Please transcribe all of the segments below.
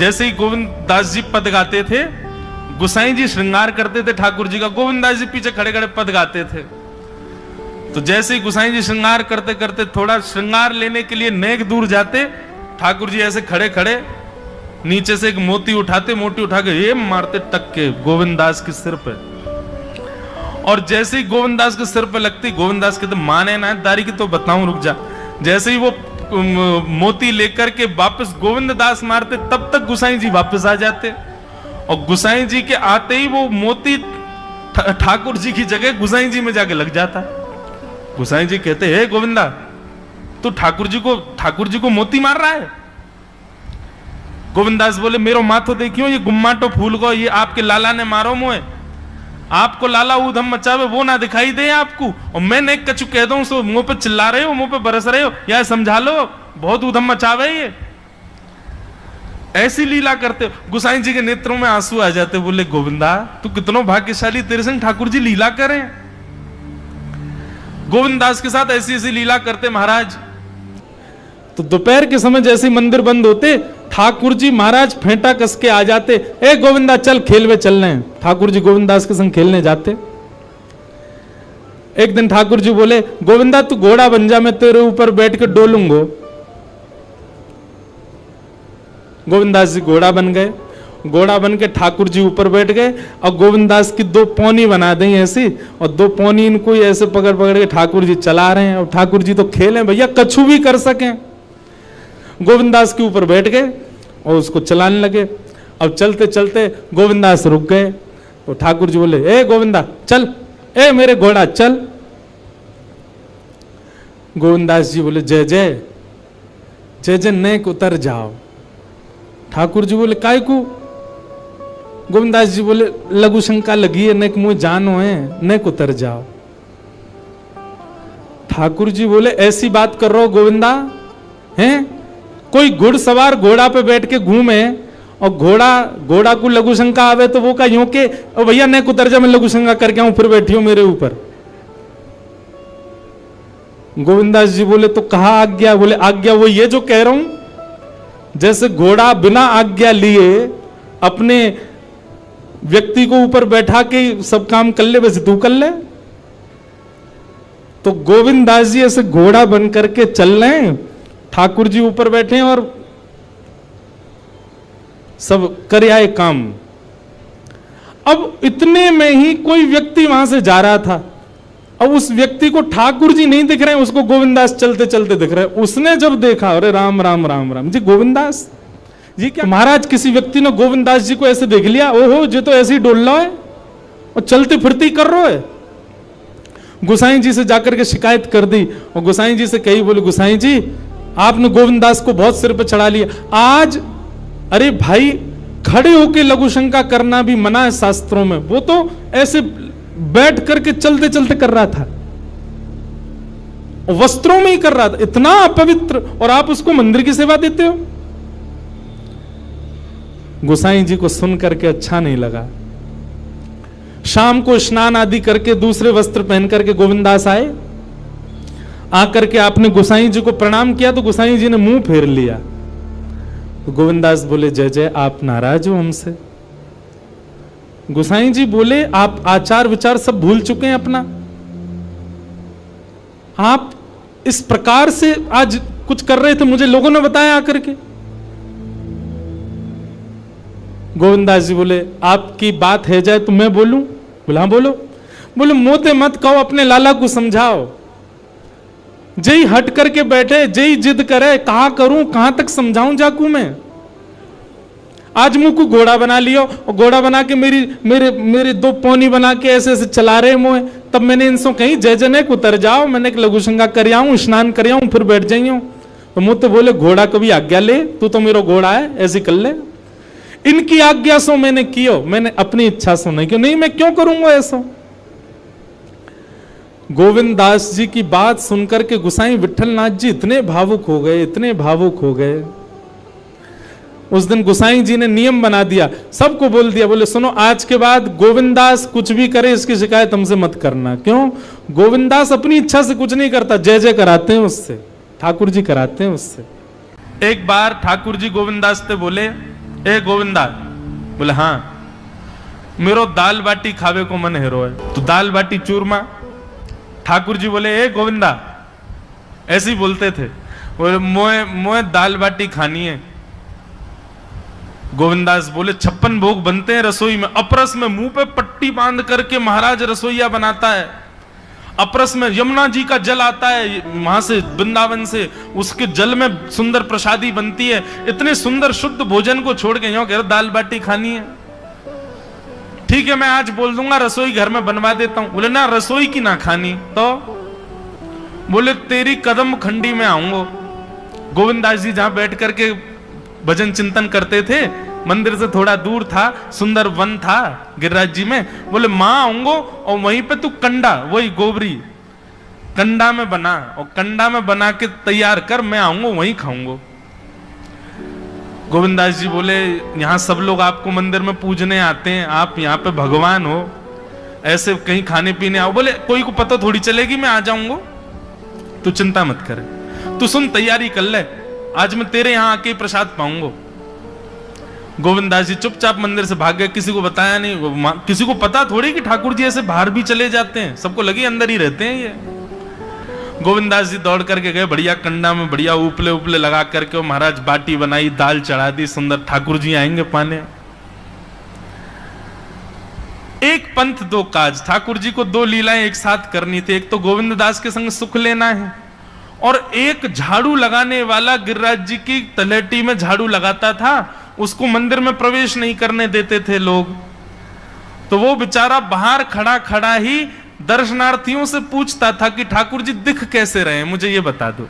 जैसे ही गोविंद दास जी पद गाते थे, गोसाई जी श्रृंगार करते थे ठाकुर जी का, गोविंद दास जी पीछे खड़े खड़े पद गाते थे। तो जैसे ही गोसाई जी श्रृंगार करते करते थोड़ा श्रृंगार लेने के लिए नेक दूर जाते, ठाकुर जी ऐसे खड़े खड़े नीचे से एक मोती उठाते, मोती उठा के ये मारते टक के गोविंद दास के सिर पे। और जैसे ही गोविंद दास के सिर पे लगती, गोविंद दास कहते माने ना दारी की तो बताऊं, रुक जा। जैसे ही वो मोती लेकर के वापस गोविंद दास मारते, तब तक गोसाई जी वापस आ जाते। और गोसाई जी के आते ही वो मोती ठाकुर जी की जगह गोसाई जी में जाके लग जाता। गोसाई जी कहते हे गोविंदा, तू ठाकुर जी को मोती मार रहा है? गोविंदास बोले मेरो माथो देखियो, ये गुम्माटो फूल को ये आपके लाला ने मारो मोए। आपको लाला ऊधम मचावे वो ना दिखाई दे आपको, और मैं नेक कछु कह दूं सो मुंह पे चिल्ला रहे हो, मुंह पे बरस रहे हो, या समझा लो बहुत ऊधम मचावे ये। ऐसी लीला करते हो। गोसाई जी के नेत्रों में आंसू आ जाते, बोले गोविंदा तू कितनो भाग्यशाली, तेरे संग ठाकुर जी लीला करें। गोविंदास के साथ ऐसी ऐसी लीला करते महाराज। तो दोपहर के समय जैसे मंदिर बंद होते, ठाकुर जी महाराज फेंटा कस के आ जाते, ए गोविंदा चल खेलवे चल रहे हैं। ठाकुर जी गोविंदास के संग खेलने जाते। एक दिन ठाकुर जी बोले गोविंदा तू घोड़ा बन जा, मैं तेरे ऊपर बैठ के डोलूंगा। गोविंदास जी घोड़ा बन गए। घोड़ा बन के ठाकुर जी ऊपर बैठ गए, और गोविंदास की दो पौनी बना दी ऐसी, और दो पौनी इनको ऐसे पकड़ पकड़ के ठाकुर जी चला रहे हैं। और ठाकुर जी तो खेले भैया, कछु भी कर सकें। गोविंदास के ऊपर बैठ गए और उसको चलाने लगे। अब चलते चलते गोविंदास रुक गए, तो ठाकुर जी बोले ए गोविंदा चल, ए मेरे घोड़ा चल। गोविंदास जी बोले जय जय जय जय, नेक उतर जाओ। ठाकुर जी बोले काय को? गोविंदास जी बोले लघु शंका लगी है, नेक मुंह जानो है, नेक उतर जाओ। ठाकुर जी बोले ऐसी बात कर रहे हो गोविंदा हैं? कोई घुड़सवार घोड़ा पे बैठ के घूमे और घोड़ा को लघु शंका आवे तो वो का यूं के भैया नेक उतर जा, मैं लघु शंका करके आऊं, फिर बैठी हो मेरे ऊपर। गोविंदास जी बोले तो कहा आज्ञा? बोले आज्ञा वो ये जो कह रहा हूं, जैसे घोड़ा बिना आज्ञा लिए अपने व्यक्ति को ऊपर बैठा के सब काम कर ले, वैसे तू कर ले। तो गोविंदास जी ऐसे घोड़ा बन करके चल रहे हैं, ठाकुर जी ऊपर बैठे हैं और सब कर आए काम। अब इतने में ही कोई व्यक्ति वहां से जा रहा था। अब उस व्यक्ति को ठाकुर जी नहीं दिख रहे हैं, उसको गोविंदास चलते चलते दिख रहे हैं। उसने जब देखा, अरे राम राम राम राम जी, गोविंदास जी क्या महाराज? किसी व्यक्ति ने गोविंदास जी को ऐसे देख लिया, ओहो जी तो ऐसे ही डोल रहा है और चलती फिरती कर रहा है। गोसाई जी से जाकर के शिकायत कर दी, और गोसाई जी से कही, बोले गोसाई जी आपने गोविंदास को बहुत सिर पे चढ़ा लिया आज। अरे भाई खड़े होके लघु शंका करना भी मना है शास्त्रों में, वो तो ऐसे बैठ करके चलते चलते कर रहा था, वस्त्रों में ही कर रहा था, इतना अपवित्र, और आप उसको मंदिर की सेवा देते हो। गोसाई जी को सुन करके अच्छा नहीं लगा। शाम को स्नान आदि करके दूसरे वस्त्र पहन करके गोविंदास आए। आकर के आपने गोसाई जी को प्रणाम किया तो गोसाई जी ने मुंह फेर लिया। तो गोविंदास बोले जय जय, आप नाराज हो हमसे? गोसाई जी बोले आप आचार विचार सब भूल चुके हैं अपना, आप इस प्रकार से आज कुछ कर रहे थे, मुझे लोगों ने बताया आकर के। गोविंदास जी बोले आपकी बात है जाए तो मैं बोलूं? बोला बोलो। बोले मोते मत कहो, अपने लाला को समझाओ। जय हट करके बैठे, जय जिद करे, कहा करूं, कहां तक समझाऊं जाकू मैं? आज मुंह को घोड़ा बना लियो, और घोड़ा बना के मेरे दो पौनी बना के ऐसे ऐसे चला रहे मुंह। तब मैंने इनसे कही जय जने को उतर जाओ, मैंने एक लघु शंका कर आऊं, स्नान कर आऊं, फिर बैठ जाइयो। तो मुझे तो बोले घोड़ा कभी आज्ञा ले, तू तो मेरा घोड़ा है, ऐसे कर ले। इनकी आज्ञा सो मैंने कियो, मैंने अपनी इच्छा सो नहीं क्यों? नहीं मैं क्यों करूंगा ऐसा? गोविंदास जी की बात सुनकर के गोसाई विठलनाथ जी इतने भावुक हो गए, इतने भावुक हो गए। उस दिन गोसाई जी ने नियम बना दिया, सबको बोल दिया, बोले सुनो आज के बाद गोविंदास कुछ भी करे इसकी शिकायत हमसे मत करना। क्यों? गोविंदास अपनी इच्छा से कुछ नहीं करता, जय जय कराते हैं उससे, ठाकुर जी कराते हैं उससे। एक बार ठाकुर जी गोविंदास से बोले ए गोविंदा, बोले हाँ, मेरो दाल बाटी खावे को मन हेरो है, तो दाल बाटी चूरमा। ठाकुर जी बोले ए गोविंदा, ऐसे ही बोलते थे, बोले मोए दाल बाटी खानी है। गोविंदास बोले 56 भोग बनते हैं रसोई में, अपरस में मुंह पे पट्टी बांध करके महाराज रसोईया बनाता है, अपरस में यमुना जी का जल आता है वहां से वृंदावन से, उसके जल में सुंदर प्रसादी बनती है, इतने सुंदर शुद्ध भोजन को छोड़ के यूं कह रहे दाल बाटी खानी है। ठीक है मैं आज बोल दूंगा रसोई घर में बनवा देता हूं। बोले ना रसोई की ना खानी तो, बोले तेरी कदम खंडी में आऊंगा। गोविंदास जी जहां बैठ करके भजन चिंतन करते थे, मंदिर से थोड़ा दूर था, सुंदर वन था गिरिराज जी में, बोले मां आऊंगो और वहीं पे तू कंडा, वही गोबरी कंडा में बना और कंडा में बना के तैयार कर, मैं आऊंगा वहीं खाऊंगा। गोविंदास जी बोले यहां सब लोग आपको मंदिर में पूजने आते हैं, आप यहाँ पे भगवान हो, ऐसे कहीं खाने पीने आओ। बोले कोई को पता थोड़ी चलेगी, मैं आ जाऊंगा, तू चिंता मत करे, तू सुन तैयारी कर ले, आज मैं तेरे यहां आके प्रसाद पाऊंगा। गोविंदास जी चुपचाप मंदिर से भाग गए, किसी को बताया नहीं, किसी को पता थोड़ी कि ठाकुर जी ऐसे बाहर भी चले जाते हैं, सबको लगे अंदर ही रहते हैं ये। गोविंदास जी दौड़ करके गए, बढ़िया कंडा में बढ़िया उपले उपले लगा करके, और महाराज बाटी बनाई, दाल चढ़ा दी, सुंदर ठाकुर जी आएंगे पाने। एक पंथ दो काज, ठाकुर जी को दो लीलाएं एक साथ करनी थी, एक तो गोविंददास के संग सुख लेना है, और एक झाड़ू लगाने वाला गिरिराज जी की तलहटी में झाड़ू लगाता था, उसको मंदिर में प्रवेश नहीं करने देते थे लोग, तो वो बेचारा बाहर खड़ा खड़ा ही दर्शनार्थियों से पूछता था कि ठाकुर जी दिख कैसे रहे, मुझे ये बता दो।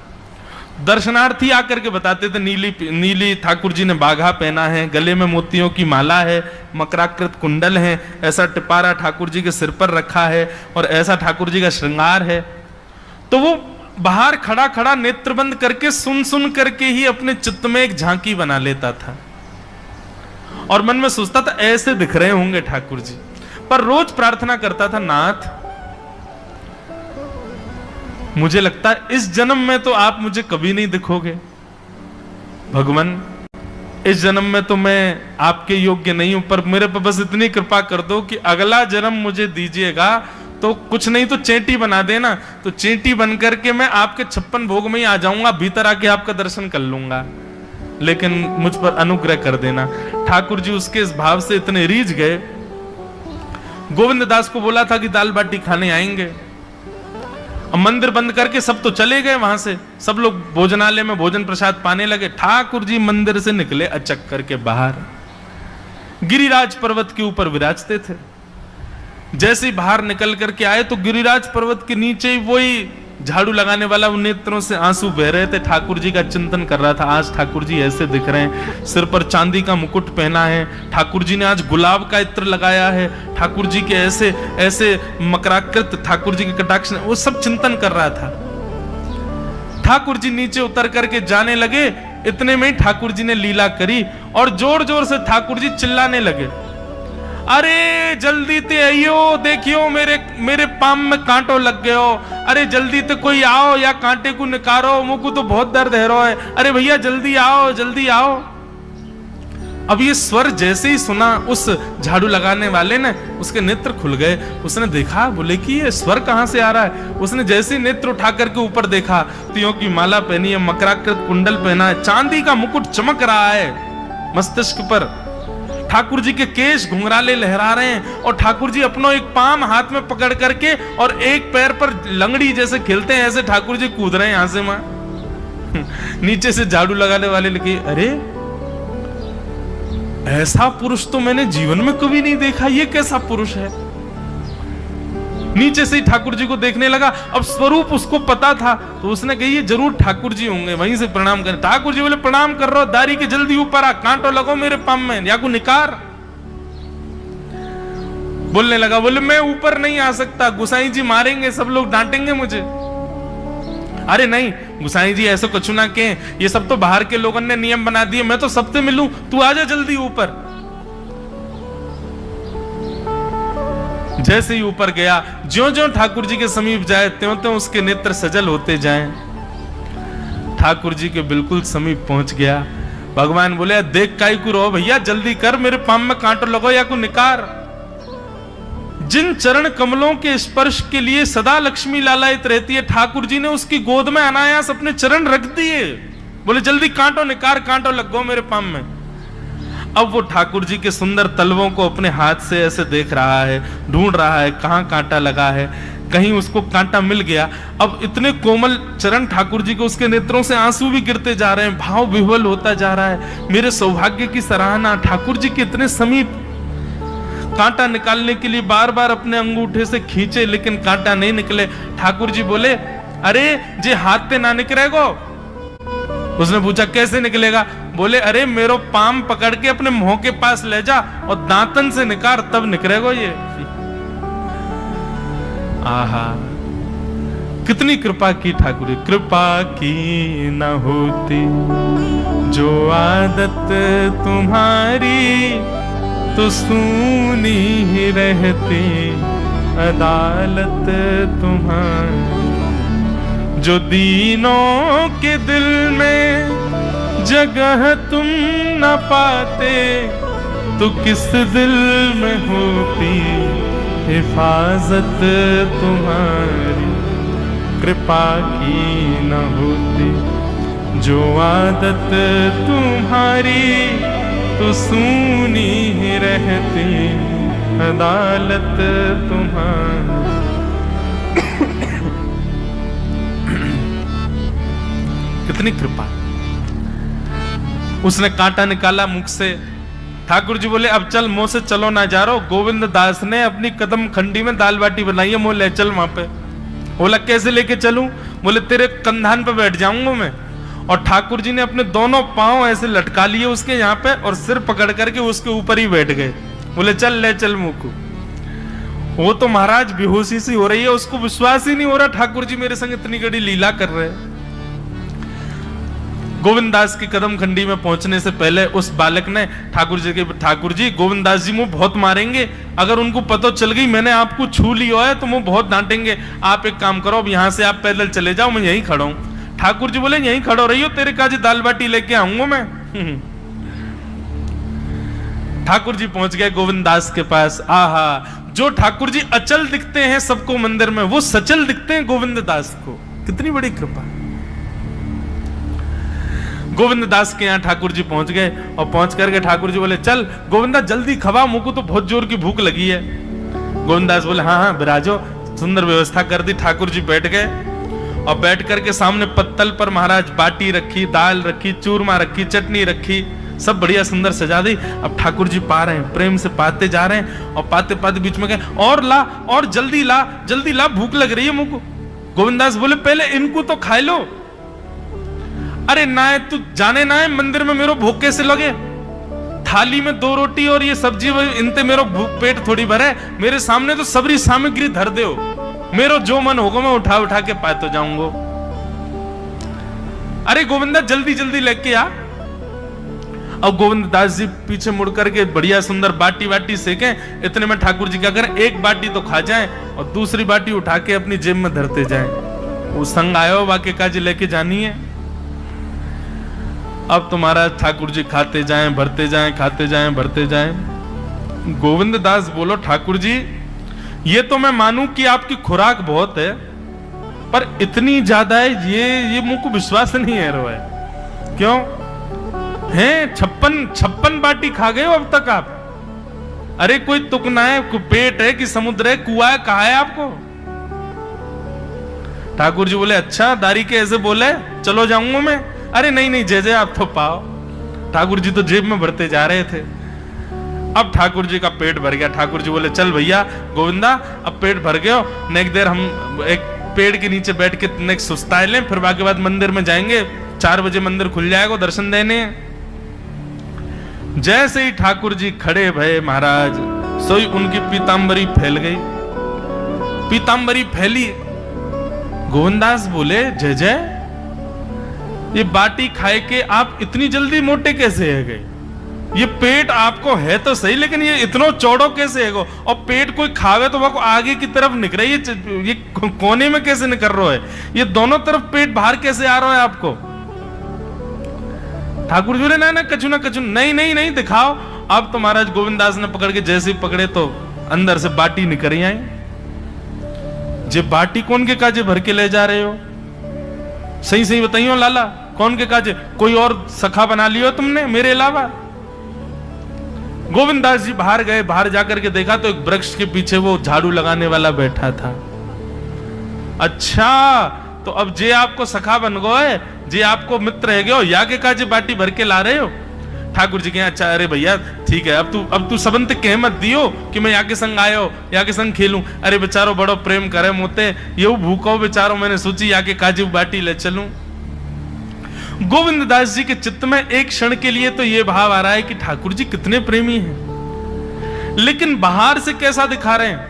दर्शनार्थी आकर के बताते थे नीली ठाकुर जी ने बाघा पहना है, गले में मोतियों की माला है, मकराकृत कुंडल है, ऐसा टिपारा ठाकुर जी के सिर पर रखा है, और ऐसा ठाकुर जी का श्रृंगार है। तो वो बाहर खड़ा खड़ा नेत्र बंद करके सुन सुन करके ही अपने चित्त में एक झांकी बना लेता था, और मन में सोचता था ऐसे दिख रहे होंगे ठाकुर जी। पर रोज प्रार्थना करता था, नाथ मुझे लगता है इस जन्म में तो आप मुझे कभी नहीं दिखोगे, भगवान इस जन्म में तो मैं आपके योग्य नहीं हूं, पर मेरे पर बस इतनी कृपा कर दो कि अगला जन्म मुझे दीजिएगा, तो कुछ नहीं तो चेंटी बना देना, तो चेंटी बन करके मैं आपके 56 भोग में ही आ जाऊंगा, भीतर आके आपका दर्शन कर लूंगा, लेकिन मुझ पर अनुग्रह कर देना। ठाकुर जी उसके इस भाव से इतने रीझ गए। गोविंददास को बोला था कि दाल बाटी खाने आएंगे, अब मंदिर बंद करके सब तो चले गए वहां से, सब लोग भोजनालय में भोजन प्रसाद पाने लगे। ठाकुर जी मंदिर से निकले अचक करके बाहर, गिरिराज पर्वत के ऊपर विराजते थे। जैसे ही बाहर निकल करके आए तो गिरिराज पर्वत के नीचे ही वही झाड़ू लगाने वाला, उन नेत्रों से आंसू बह रहे थे, ठाकुर जी का चिंतन कर रहा था। आज ठाकुर जी ऐसे दिख रहे हैं, सिर पर चांदी का मुकुट पहना है, ठाकुर जी ने आज गुलाब का इत्र लगाया है, ठाकुर जी के ऐसे ऐसे मकराकृत ठाकुर जी के कटाक्ष, वो सब चिंतन कर रहा था। ठाकुर जी नीचे उतर करके जाने लगे, इतने में ही ठाकुर जी ने लीला करी और जोर जोर से ठाकुर जी चिल्लाने लगे, अरे जल्दी ते आइयो, देखियो मेरे पाम में कांटो लग गयो, अरे जल्दी ते कोई आओ या कांटे को निकारो, मुझको तो बहुत दर्द है रो है, अरे भैया जल्दी आओ जल्दी आओ। अब ये स्वर जैसे ही सुना उस झाड़ू लगाने वाले ने, उसके नेत्र खुल गए, उसने देखा, बोले कि ये स्वर कहां से आ रहा है। उसने जैसे ही नेत्र उठा करके ऊपर देखा, तियों की माला पहनी है, मकराकृत कुंडल पहना है, चांदी का मुकुट चमक रहा है मस्तिष्क पर, ठाकुर जी के केश घुंघराले लहरा रहे हैं, और ठाकुर जी अपना एक पाम हाथ में पकड़ करके और एक पैर पर लंगड़ी जैसे खेलते हैं, ऐसे ठाकुर जी कूद रहे हैं यहां से वहां। नीचे से झाड़ू लगाने वाले लिखे, अरे ऐसा पुरुष तो मैंने जीवन में कभी नहीं देखा, ये कैसा पुरुष है। नीचे से ही ठाकुर जी को देखने लगा, अब स्वरूप उसको पता था, तो उसने कही ये जरूर ठाकुर जी होंगे, वहीं से प्रणाम करें। ठाकुर जी बोले प्रणाम कर रहा हूं, दारी के जल्दी ऊपर आ, कांटो लगो मेरे पाम में, या को निकार। बोलने लगा, बोले मैं ऊपर नहीं आ सकता, गुसाई जी मारेंगे, सब लोग डांटेंगे मुझे। अरे नहीं गुसाई जी ऐसा कुछ ना के, ये सब तो बाहर के लोगों ने नियम बना दिए, मैं तो सबसे मिलूं, तू आजा जल्दी ऊपर। जैसे ही ऊपर गया, ज्यों-ज्यों ठाकुर जी के समीप जाए, त्यों-त्यों उसके नेत्र सजल होते जाएं। ठाकुर जी के बिल्कुल समीप पहुंच गया, भगवान बोले देख काई को रो भैया, जल्दी कर, मेरे पाम में कांटो लगो या को निकार। जिन चरण कमलों के स्पर्श के लिए सदा लक्ष्मी लालायित रहती है, ठाकुर जी ने उसकी गोद में अनायास अपने चरण रख दिए। बोले जल्दी कांटो निकार, कांटो लग गो मेरे पाम में। अब वो ठाकुर जी के सुंदर तलवों को अपने हाथ से ऐसे देख रहा है, ढूंढ रहा है कहां कांटा लगा है, कहीं उसको कांटा मिल गया। अब इतने कोमल चरण ठाकुर जी के, उसके नेत्रों से आंसू भी गिरते जा रहे हैं, भाव विह्वल होता जा रहा है। मेरे सौभाग्य की सराहना, ठाकुर जी के इतने समीप। कांटा निकालने के लिए बार बार अपने अंगूठे से खींचे, लेकिन कांटा नहीं निकले। ठाकुर जी बोले अरे जे हाथ पे ना निकलेगो। उसने पूछा कैसे निकलेगा? बोले अरे मेरो पाम पकड़ के अपने मुंह के पास ले जा और दांतन से निकाल, तब निकलेगो ये। आहा, कितनी कृपा की ठाकुर। कृपा की न होती जो आदत तुम्हारी, तो सूनी ही रहती अदालत तुम्हारी। जो दीनों के दिल में जगह तुम न पाते, तो किस दिल में होती हिफाजत तुम्हारी। कृपा की न होती जो आदत तुम्हारी, तो सूनी ही रहती अदालत तुम्हारी। कितनी कृपा। उसने कांटा निकाला मुख से। ठाकुर जी बोले अब चल, मुंह से चलो ना जा रहा। गोविंद दास ने अपनी कदम खंडी में दाल बाटी बनाई है, मुंह ले चल वहां पे। बोला कैसे लेके चलूं? बोले तेरे कंधान पे बैठ जाऊंगा मैं। और ठाकुर जी ने अपने दोनों पांव ऐसे लटका लिए उसके यहाँ पे, और सिर पकड़ करके उसके ऊपर ही बैठ गए। बोले चल ले चल मुंह को। वो तो महाराज बेहोशी सी हो रही है, उसको विश्वास ही नहीं हो रहा ठाकुर जी मेरे संग इतनी बड़ी लीला कर रहे हैं। गोविंद दास की कदम खंडी में पहुंचने से पहले उस बालक ने ठाकुर जी गोविंद दास जी मुंह बहुत मारेंगे, अगर उनको पता चल गई मैंने आपको छू लिया है तो मुंह बहुत डांटेंगे। आप एक काम करो, अब यहां से आप पैदल चले जाओ, मैं यहीं खड़ा हूं। ठाकुर जी बोले यहीं खड़ो रहियो, तेरे काजी दाल बाटी लेके आऊंगा मैं। ठाकुर जी पहुंच गए गोविंद दास के पास। आहा, जो ठाकुर जी अचल दिखते हैं सबको मंदिर में, वो सचल दिखते हैं गोविंद दास को। कितनी बड़ी कृपा। गोविंद दास के यहाँ ठाकुर जी पहुंच गए, और पहुंच करके ठाकुर जी बोले चल गोविंदा जल्दी खवा, मुझको तो बहुत जोर की भूख लगी है। गोविंद दास बोले हाँ हाँ बिराजो। सुंदर व्यवस्था कर दी। ठाकुर जी बैठ गए, और बैठ करके सामने पत्तल पर महाराज बाटी रखी, दाल रखी, चूरमा रखी, चटनी रखी, सब बढ़िया सुंदर सजा दी। अब ठाकुर जी पा रहे हैं, प्रेम से पाते जा रहे हैं, और पाते पाते बीच में गए और ला, और जल्दी ला, भूख लग रही है मुझको। गोविंद दास बोले पहले इनको तो खाए लो। अरे ना है तू जाने ना है मंदिर में मेरो भूख कैसे लगे? थाली में 2 रोटी और ये सब्जी, इनते मेरो भूख पेट थोड़ी भरे। मेरे सामने तो सबरी सामग्री धर दे, मेरो जो मन होगा मैं उठा उठा के पाए तो जाऊंगा। अरे गोविंदा जल्दी जल्दी लेके आ। अब गोविंद दास जी पीछे मुड़ करके बढ़िया सुंदर बाटी वाटी सेके। इतने में ठाकुर जी क्या करें, एक बाटी तो खा जाएं और दूसरी बाटी उठा के अपनी जेब में धरते जाएं। वो संग आयो वाके काजी लेके जानी है। अब तुम्हारा ठाकुर जी खाते जाएं भरते जाएं, खाते जाएं भरते जाएं। गोविंद दास बोलो ठाकुर जी ये तो मैं मानूं कि आपकी खुराक बहुत है, पर इतनी ज्यादा है ये मुझको विश्वास नहीं है रो है। क्यों हैं 56 बाटी खा गए हो अब तक आप? अरे कोई तुकना है, पेट है कि समुद्र है, कुआं है, कहा है आपको? ठाकुर जी बोले अच्छा दारी के ऐसे बोले, चलो जाऊंगा मैं। अरे नहीं जय आप तो पाओ। ठाकुर जी तो जेब में भरते जा रहे थे। अब ठाकुर जी का पेट भर गया। ठाकुर जी बोले चल भैया गोविंदा अब पेट भर गया, नेक देर हम एक पेड़ के नीचे बैठ के नेक सुस्ताए लें, फिर बाकी बाद मंदिर में जाएंगे। 4 बजे मंदिर खुल जाएगा दर्शन देने। जैसे ही ठाकुर जी खड़े भये महाराज, सोई उनकी पीतांबरी फैल गई। पीतांबरी फैली। गोविंदास बोले जय ये बाटी खाए के आप इतनी जल्दी मोटे कैसे है गए? ये पेट आपको है तो सही, लेकिन ये इतना चौड़ो कैसे है गो? और पेट कोई खावे तो वो आगे की तरफ निकल रही है, ये कोने में कैसे निकल रहा है? ये दोनों तरफ पेट बाहर कैसे आ रहा है आपको? ठाकुर जी बोले ना ना कछु ना कछु, नहीं नहीं नहीं दिखाओ। अब तो महाराज गोविंदास ने पकड़ के जैसे ही पकड़े तो अंदर से बाटी निकल आई। जे बाटी कौन के काजे भर के ले जा रहे हो? सही सही बताइयो लाला, कौन के काजे? कोई और सखा बना लियो तुमने मेरे अलावा? गोविंदास जी बाहर गए, बाहर जाकर के देखा तो एक वृक्ष के पीछे वो झाड़ू लगाने वाला बैठा था। अच्छा, तो अब जे आपको सखा बन गए, जे आपको मित्र है गयो, या के काजे बाटी भर के ला रहे हो? ठाकुर जी कहे अच्छा, अरे भैया ठीक है, अब तू सबंत कह मत दियो कि मैं या के संग आयो, या के संग खेलूं। अरे बेचारो बड़ो प्रेम करे मोते, ये भूखो बेचारो, मैंने सोची या के काजे बाटी ले चलूं। गोविंद दास जी के चित्त में एक क्षण के लिए तो ये भाव आ रहा है कि ठाकुर जी कितने प्रेमी हैं, लेकिन बाहर से कैसा दिखा रहे हैं?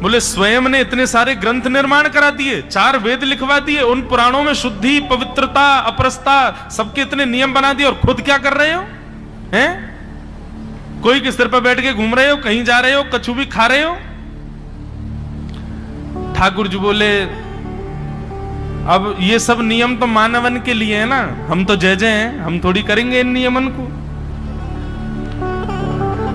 बोले स्वयं ने इतने सारे ग्रंथ निर्माण करा दिए, 4 वेद लिखवा दिए, उन पुराणों में शुद्धि, पवित्रता, अपरसता, सबके इतने नियम बना दिए, और खुद क्या कर रहे हो? हैं? कोई के सिर पर बैठ के घूम रहे हो, कहीं जा रहे हो, कछु भी खा रहे हो? ठाकुर जी बोले अब ये सब नियम तो मानवन के लिए है ना, हम तो जय जय हैं, हम थोड़ी करेंगे इन नियमन को।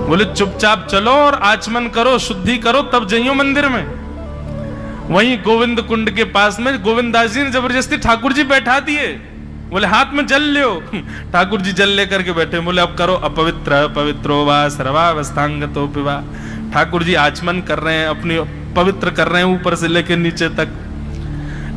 बोले चुपचाप चलो और आचमन करो, शुद्धि करो, तब जइयो मंदिर में। वहीं गोविंद कुंड के पास में गोविंदास जी ने जबरदस्ती ठाकुर जी बैठा दिए। बोले हाथ में जल लो। ठाकुर जी जल लेकर के बैठे, बोले अब करो अपवित्र पवित्रो वा सर्वावस्थांगतो पिवा। ठाकुर जी आचमन कर रहे हैं, अपनी पवित्र कर रहे हैं ऊपर से लेकर नीचे तक।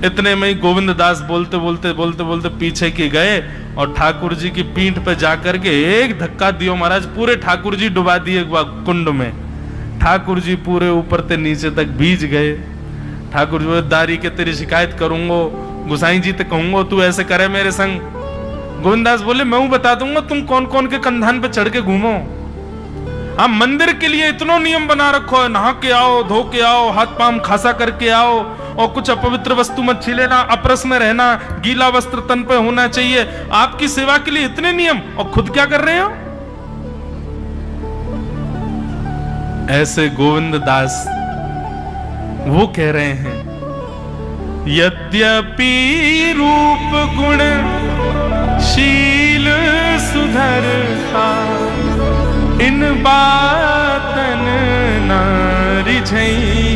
इतने में ही गोविंद दास बोलते बोलते बोलते बोलते पीछे के गए और ठाकुर जी की पीठ पे जाकर के एक धक्का दियो महाराज, पूरे ठाकुर जी डुबा दिए कुंड में। ठाकुर जी पूरे ऊपर से नीचे तक भीज गए। ठाकुर जी दारी के तेरी शिकायत करूंगो, गुसाई जी ते कहूंगो तू ऐसे करे मेरे संग। गोविंदास बोले मैं बता दूंगा तुम कौन कौन के कंधान पे चढ़ के घूमो। हाँ, मंदिर के लिए इतना नियम बना रखो है, नहा के आओ, धो के आओ, हाथ पांव खासा करके आओ, और कुछ अपवित्र वस्तु मत छीलेना, अपरस में रहना, गीला वस्त्र तन पे होना चाहिए। आपकी सेवा के लिए इतने नियम, और खुद क्या कर रहे हो? ऐसे गोविंद दास वो कह रहे हैं यद्यपि रूप गुण शील सुधरता, इन बातन न रिझई